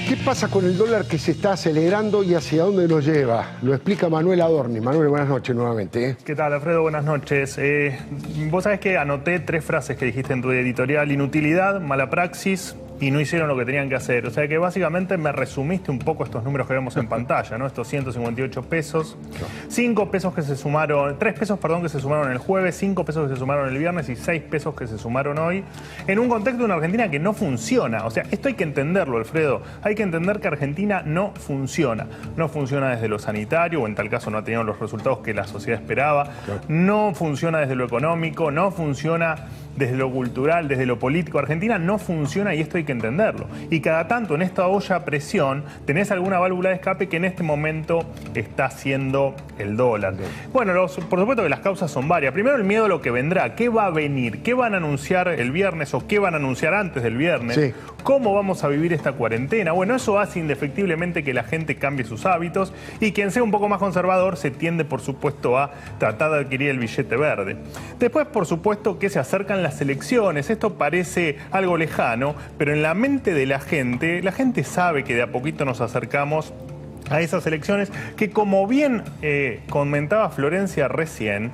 ¿Qué pasa con el dólar que se está acelerando y hacia dónde nos lleva? Lo explica Manuel Adorni. Manuel, buenas noches nuevamente. ¿Qué tal, Alfredo? Buenas noches. Vos sabés que anoté 3 frases que dijiste en tu editorial: inutilidad, mala praxis y no hicieron lo que tenían que hacer. O sea que básicamente me resumiste un poco estos números que vemos en pantalla, ¿no? Estos 158 pesos, 5 pesos que se sumaron, 3 pesos, perdón, que se sumaron el jueves, 5 pesos que se sumaron el viernes y 6 pesos que se sumaron hoy, en un contexto de una Argentina que no funciona. O sea, esto hay que entenderlo, Alfredo. Hay que entender que Argentina no funciona. No funciona desde lo sanitario, o en tal caso no ha tenido los resultados que la sociedad esperaba. Claro. No funciona desde lo económico, no funciona desde lo cultural, desde lo político. Argentina no funciona y esto hay que entenderlo. Y cada tanto en esta olla a presión tenés alguna válvula de escape que en este momento está haciendo el dólar. Bueno, por supuesto que las causas son varias. Primero, el miedo a lo que vendrá. ¿Qué va a venir? ¿Qué van a anunciar el viernes o qué van a anunciar antes del viernes? Sí. ¿Cómo vamos a vivir esta cuarentena? Bueno, eso hace indefectiblemente que la gente cambie sus hábitos y quien sea un poco más conservador se tiende, por supuesto, a tratar de adquirir el billete verde. Después, por supuesto, que se acercan las elecciones. Esto parece algo lejano, pero en la mente de la gente sabe que de a poquito nos acercamos a esas elecciones que, como bien comentaba Florencia recién,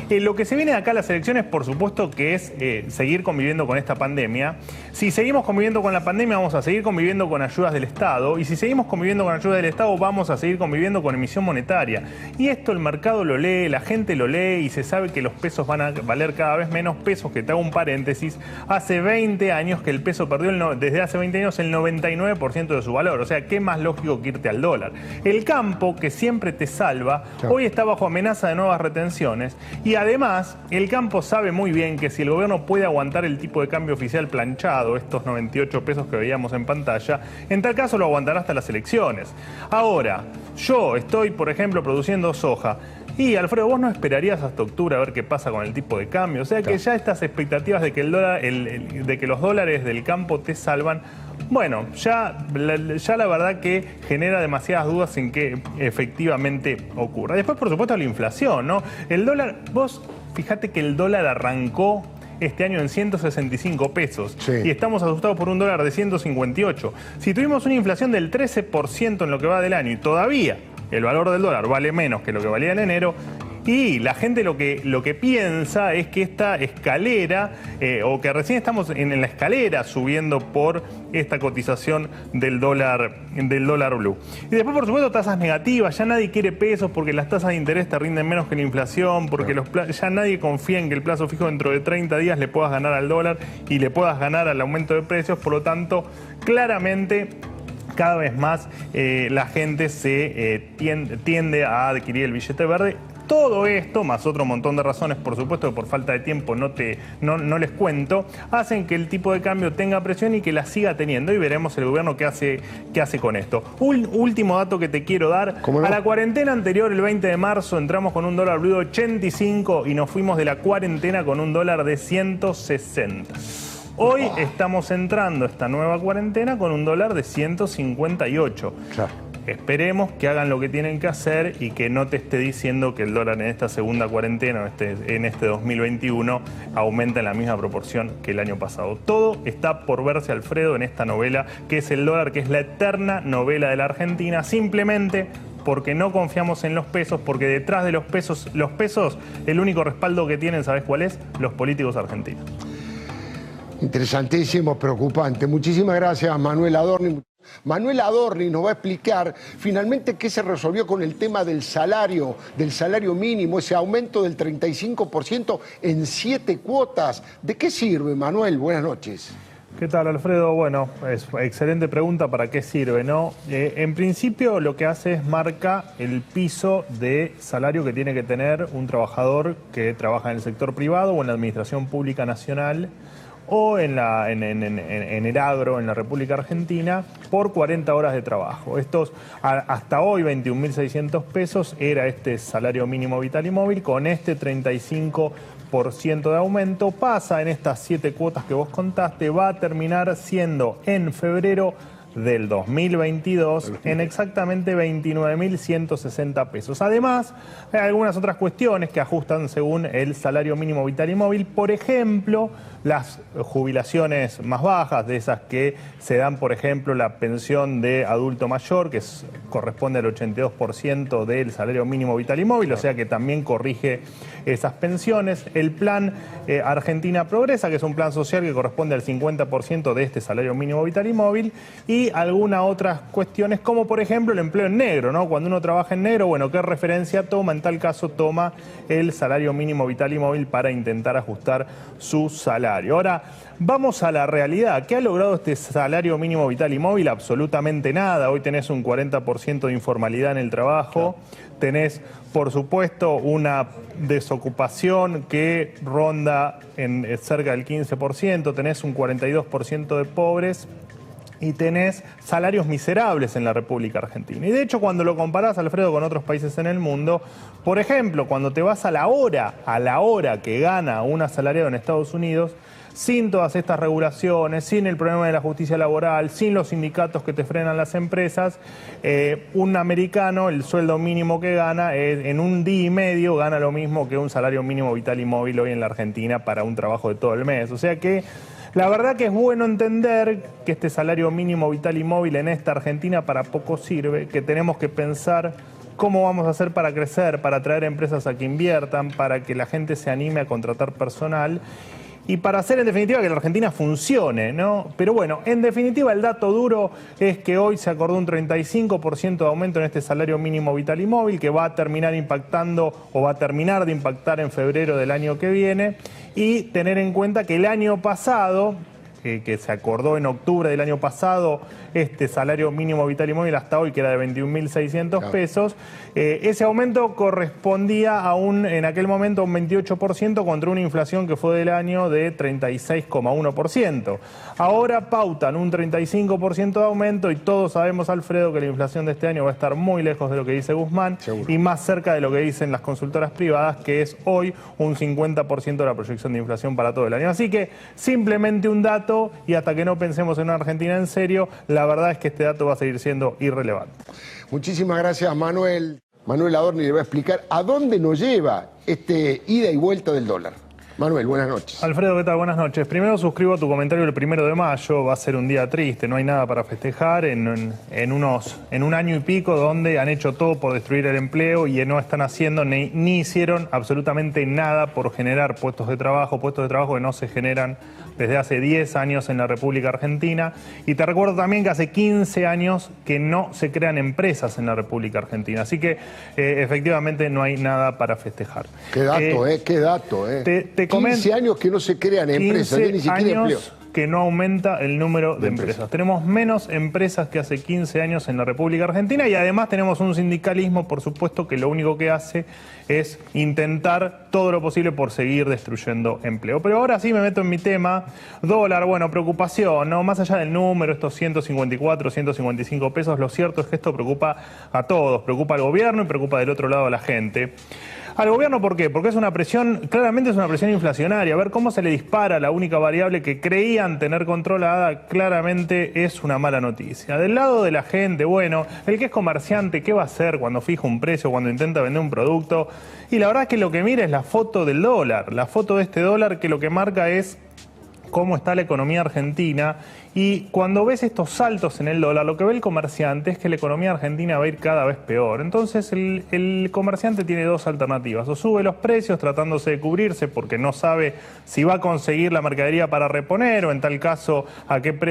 lo que se viene de acá a las elecciones, por supuesto, que es seguir conviviendo con esta pandemia. Si seguimos conviviendo con la pandemia, vamos a seguir conviviendo con ayudas del Estado. Y si seguimos conviviendo con ayudas del Estado, vamos a seguir conviviendo con emisión monetaria. Y esto el mercado lo lee, la gente lo lee y se sabe que los pesos van a valer cada vez menos pesos. Que te hago un paréntesis. Hace 20 años que el peso perdió, desde hace 20 años, el 99% de su valor. O sea, ¿qué más lógico que irte al dólar? El campo, que siempre te salva, hoy está bajo amenaza de nuevas retenciones. Y además, el campo sabe muy bien que si el gobierno puede aguantar el tipo de cambio oficial planchado, estos 98 pesos que veíamos en pantalla, en tal caso lo aguantará hasta las elecciones. Ahora, yo estoy, por ejemplo, produciendo soja. Y, Alfredo, ¿vos no esperarías hasta octubre a ver qué pasa con el tipo de cambio? O sea que ya estas expectativas de que, de que los dólares del campo te salvan, bueno, ya la verdad que genera demasiadas dudas en que efectivamente ocurra. Después, por supuesto, la inflación, ¿no? El dólar, vos fíjate que el dólar arrancó este año en 165 pesos y estamos asustados por un dólar de 158. Si tuvimos una inflación del 13% en lo que va del año y todavía el valor del dólar vale menos que lo que valía en enero, y la gente lo que piensa es que esta escalera, o que recién estamos en la escalera subiendo por esta cotización del dólar blue. Y después, por supuesto, tasas negativas. Ya nadie quiere pesos porque las tasas de interés te rinden menos que la inflación, porque ya nadie confía en que el plazo fijo dentro de 30 días le puedas ganar al dólar y le puedas ganar al aumento de precios. Por lo tanto, claramente, cada vez más la gente se tiende a adquirir el billete verde. Todo esto, más otro montón de razones, por supuesto, que por falta de tiempo no les cuento, hacen que el tipo de cambio tenga presión y que la siga teniendo. Y veremos el gobierno qué hace con esto. Último dato que te quiero dar. ¿Cómo no? A la cuarentena anterior, el 20 de marzo, entramos con un dólar blue de 85 y nos fuimos de la cuarentena con un dólar de 160. Hoy estamos entrando esta nueva cuarentena con un dólar de 158. Claro. Esperemos que hagan lo que tienen que hacer y que no te esté diciendo que el dólar en esta segunda cuarentena, en este 2021, aumenta en la misma proporción que el año pasado. Todo está por verse, Alfredo, en esta novela que es el dólar, que es la eterna novela de la Argentina, simplemente porque no confiamos en los pesos, porque detrás de los pesos, el único respaldo que tienen, ¿sabes cuál es? Los políticos argentinos. Interesantísimo, preocupante. Muchísimas gracias, Manuel Adorni. Manuel Adorni nos va a explicar finalmente qué se resolvió con el tema del salario mínimo, ese aumento del 35% en 7 cuotas. ¿De qué sirve, Manuel? Buenas noches. ¿Qué tal, Alfredo? Bueno, es excelente pregunta. ¿Para qué sirve, no? En principio, lo que hace es marca el piso de salario que tiene que tener un trabajador que trabaja en el sector privado o en la administración pública nacional o en el agro en la República Argentina por 40 horas de trabajo. Hasta hoy 21.600 pesos era este salario mínimo vital y móvil. Con este 35% de aumento pasa en estas 7 cuotas que vos contaste, va a terminar siendo en febrero del 2022 en exactamente 29.160 pesos. Además, hay algunas otras cuestiones que ajustan según el salario mínimo vital y móvil. Por ejemplo, las jubilaciones más bajas, de esas que se dan, por ejemplo, la pensión de adulto mayor, que corresponde al 82% del salario mínimo vital y móvil, o sea que también corrige esas pensiones. El plan Argentina Progresa, que es un plan social que corresponde al 50% de este salario mínimo vital y móvil, y algunas otras cuestiones, como por ejemplo el empleo en negro, ¿no? Cuando uno trabaja en negro, bueno, ¿qué referencia toma? En tal caso toma el salario mínimo vital y móvil para intentar ajustar su salario. Ahora, vamos a la realidad. ¿Qué ha logrado este salario mínimo vital y móvil? Absolutamente nada. Hoy tenés un 40% de informalidad en el trabajo, tenés, por supuesto, una desocupación que ronda en cerca del 15%, tenés un 42% de pobres y tenés salarios miserables en la República Argentina. Y de hecho, cuando lo comparás, Alfredo, con otros países en el mundo, por ejemplo, cuando te vas a la hora que gana un asalariado en Estados Unidos, sin todas estas regulaciones, sin el problema de la justicia laboral, sin los sindicatos que te frenan las empresas, un americano, el sueldo mínimo que gana, en un día y medio gana lo mismo que un salario mínimo vital y móvil hoy en la Argentina para un trabajo de todo el mes. O sea que la verdad que es bueno entender que este salario mínimo vital y móvil en esta Argentina para poco sirve, que tenemos que pensar cómo vamos a hacer para crecer, para atraer empresas a que inviertan, para que la gente se anime a contratar personal y para hacer en definitiva que la Argentina funcione, ¿no? Pero bueno, en definitiva el dato duro es que hoy se acordó un 35% de aumento en este salario mínimo vital y móvil, que va a terminar impactando o va a terminar de impactar en febrero del año que viene, y tener en cuenta que el año pasado, que se acordó en octubre del año pasado, este salario mínimo vital y móvil hasta hoy, que era de 21.600 pesos, ese aumento correspondía a en aquel momento a un 28% contra una inflación que fue del año de 36,1%. Ahora pautan un 35% de aumento y todos sabemos, Alfredo, que la inflación de este año va a estar muy lejos de lo que dice Guzmán. Seguro. Y más cerca de lo que dicen las consultoras privadas, que es hoy un 50% de la proyección de inflación para todo el año. Así que simplemente un dato, y hasta que no pensemos en una Argentina en serio, la verdad es que este dato va a seguir siendo irrelevante. Muchísimas gracias, Manuel. Manuel Adorni le va a explicar a dónde nos lleva este ida y vuelta del dólar. Manuel, buenas noches. Alfredo, ¿qué tal? Buenas noches. Primero suscribo tu comentario el 1 de mayo. Va a ser un día triste, no hay nada para festejar en un año y pico donde han hecho todo por destruir el empleo y no están haciendo ni hicieron absolutamente nada por generar puestos de trabajo que no se generan desde hace 10 años en la República Argentina. Y te recuerdo también que hace 15 años que no se crean empresas en la República Argentina. Así que efectivamente no hay nada para festejar. Qué dato, qué dato. Te 15 años que no se crean empresas, ni siquiera empleos. Que no aumenta el número de empresas. Tenemos menos empresas que hace 15 años en la República Argentina y además tenemos un sindicalismo, por supuesto, que lo único que hace es intentar todo lo posible por seguir destruyendo empleo. Pero ahora sí me meto en mi tema. Dólar, bueno, preocupación, ¿no? Más allá del número, estos 154, 155 pesos, lo cierto es que esto preocupa a todos, preocupa al gobierno y preocupa del otro lado a la gente. Al gobierno, ¿por qué? Porque es una presión, claramente es una presión inflacionaria. A ver cómo se le dispara la única variable que creían tener controlada, claramente es una mala noticia. Del lado de la gente, bueno, el que es comerciante, ¿qué va a hacer cuando fija un precio, cuando intenta vender un producto? Y la verdad es que lo que mira es la foto del dólar, la foto de este dólar que lo que marca es cómo está la economía argentina. Y cuando ves estos saltos en el dólar, lo que ve el comerciante es que la economía argentina va a ir cada vez peor. Entonces el comerciante tiene dos alternativas: o sube los precios tratándose de cubrirse porque no sabe si va a conseguir la mercadería para reponer, o en tal caso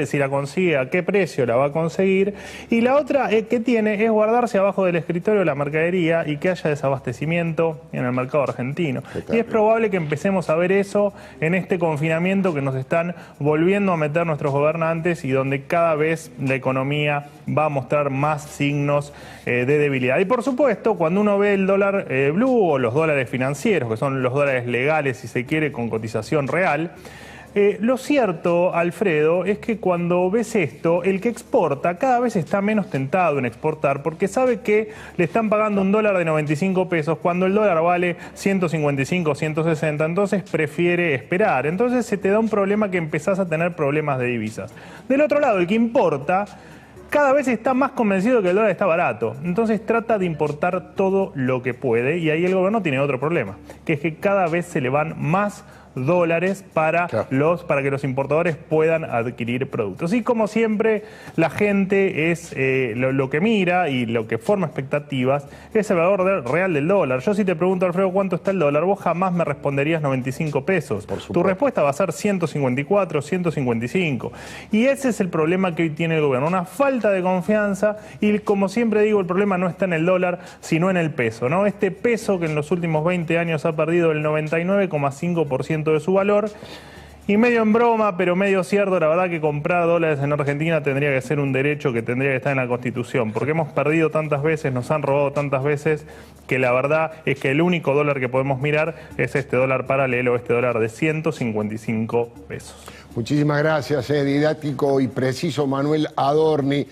si la consigue, a qué precio la va a conseguir. Y la otra que tiene es guardarse abajo del escritorio la mercadería y que haya desabastecimiento en el mercado argentino. Y es probable que empecemos a ver eso en este confinamiento que nos están volviendo a meter nuestros gobernantes, y donde cada vez la economía va a mostrar más signos de debilidad. Y por supuesto, cuando uno ve el dólar blue o los dólares financieros, que son los dólares legales, si se quiere, con cotización real, lo cierto, Alfredo, es que cuando ves esto, el que exporta cada vez está menos tentado en exportar porque sabe que le están pagando un dólar de 95 pesos cuando el dólar vale 155, 160, entonces prefiere esperar. Entonces se te da un problema que empezás a tener problemas de divisas. Del otro lado, el que importa cada vez está más convencido que el dólar está barato. Entonces trata de importar todo lo que puede y ahí el gobierno tiene otro problema, que es que cada vez se le van más dólares para que los importadores puedan adquirir productos. Y como siempre, la gente es lo que mira y lo que forma expectativas es el valor real del dólar. Yo si te pregunto, Alfredo, ¿cuánto está el dólar? Vos jamás me responderías 95 pesos. Tu respuesta va a ser 154, 155. Y ese es el problema que hoy tiene el gobierno, una falta de confianza y como siempre digo, el problema no está en el dólar, sino en el peso, ¿no? Este peso que en los últimos 20 años ha perdido el 99,5% de su valor. Y medio en broma, pero medio cierto, la verdad que comprar dólares en Argentina tendría que ser un derecho que tendría que estar en la Constitución, porque hemos perdido tantas veces, nos han robado tantas veces, que la verdad es que el único dólar que podemos mirar es este dólar paralelo, este dólar de 155 pesos. Muchísimas gracias, didáctico y preciso Manuel Adorni.